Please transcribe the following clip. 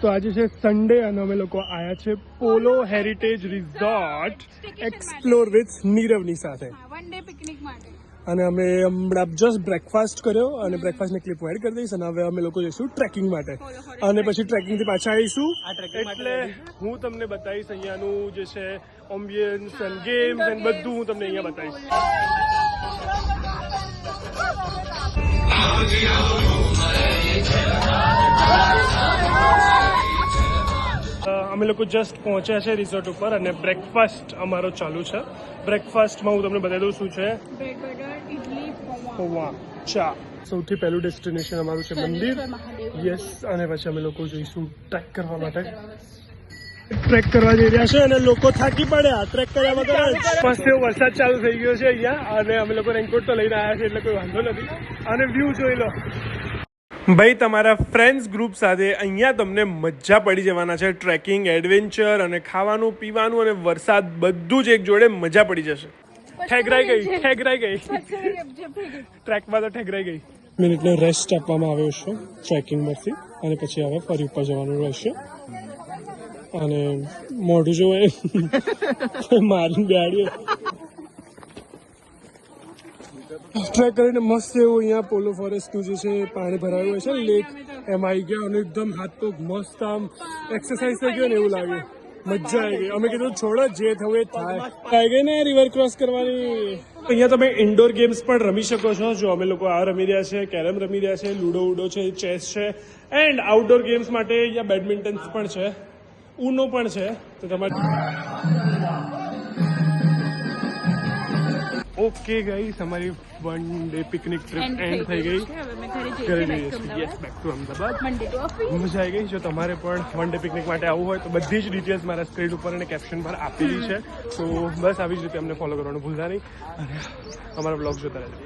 તો આજે છે સન્ડે અને અમે લોકો આયા છે પોલો હેરિટેજ રિઝોર્ટ એક્સપ્લોર વિથ નીરવની સાથે વન ડે પિકનિક માટે. અને અમે હમણાં જસ્ટ બ્રેકફાસ્ટ કર્યો અને બ્રેકફાસ્ટની ક્લિપ એડ કરી દઈશ અને હવે અમે લોકો જઈશું ટ્રેકિંગ માટે અને પછી ટ્રેકિંગથી પાછા આવીશું. એટલે હું તમને બતાવીશ અહીંયાનું જે છે એમ્બિયન્સ એન્ડ ગેમ્સ એન્ડ બધું હું તમને અહીંયા બતાવીશ. અમે લોકો જસ્ટ પહોંચ્યા છે રિસોર્ટ ઉપર અને બ્રેકફાસ્ટ અમારો ચાલુ છે. બ્રેકફાસ્ટમાં હું તમને બતાવી દઉં શું છે. બ્રેડ બટર, ઇડલી, પૌવા, ચા. સૌથી પહેલું ડેસ્ટિનેશન અમારું છે મંદિર. યસ, અને પછી અમે લોકો જઈશું ટ્રેક કરવા માટે. ટ્રેક કરવા જઈ રહ્યા છે અને લોકો થાકી પડ્યા ટ્રેક કર્યા વગર. મસ્ત એવો વરસાદ ચાલુ થઈ ગયો છે અહીંયા અને અમે લોકો રેનકોટ તો લઈને આવ્યા છે એટલે કોઈ વાંધો નથી. અને વ્યૂ જોઈ લો ભાઈ. તમારા ફ્રેન્ડ્સ ગ્રુપ સાથે અહીંયા તમને મજા પડી જવાના છે. ટ્રેકિંગ, એડવેન્ચર અને ખાવાનું પીવાનું અને વરસાદ બધું જ એક જોડે મજા પડી જશે. ઠેકરાઈ ગઈ ટ્રેકમાં તો ઠેકરાઈ ગઈ. મિનિટનો રેસ્ટ આપવામાં આવ્યો છે ટ્રેકિંગમાંથી અને પછી હવે ફરી ઉપર જવાનું રહેશે. અને મોઢું જોવાય મારી ગાડી ટ્રેક કરીને મસ્ત એવું અહીંયા પોલો ફોરેસ્ટનું જે છે પાણી ભરાયું હોય છે લેક એમાં આવી ગયા અને એકદમ હાથ પગ મસ્ત આમ એક્સરસાઇઝ થઈ ગયો ને એવું લાગે. મજા આવી ગઈ. અમે કીધું છોડો જે થવું એ થાય. આવી ગઈ ને રિવર ક્રોસ કરવાની. અહીંયા તમે ઇન્ડોર ગેમ્સ પણ રમી શકો છો. જો અમે લોકો આ રમી રહ્યા છે, કેરમ રમી રહ્યા છે, લુડો ઉડો છે, ચેસ છે એન્ડ આઉટડોર ગેમ્સ માટે અહીંયા બેડમિન્ટન પણ છે, ઉનો પણ છે. તો તમારે ઓકે ગાઈસ, અમારી one day picnic trip and થઈ ગઈ. ઘરે જઈએ છીએ. Yes, back to Ahmedabad. મજા આવી ગઈ. જો તમારે પણ વન ડે પિકનિક માટે આવવું હોય તો બધી જ ડિટેલ્સ મારા સ્ક્રીન ઉપર અને કેપ્શન પર આપેલી છે. તો બસ આવી જ રીતે અમને ફોલો કરવાનું ભૂલતા નહીં અને અમારા બ્લોગ જોતા રહેજો.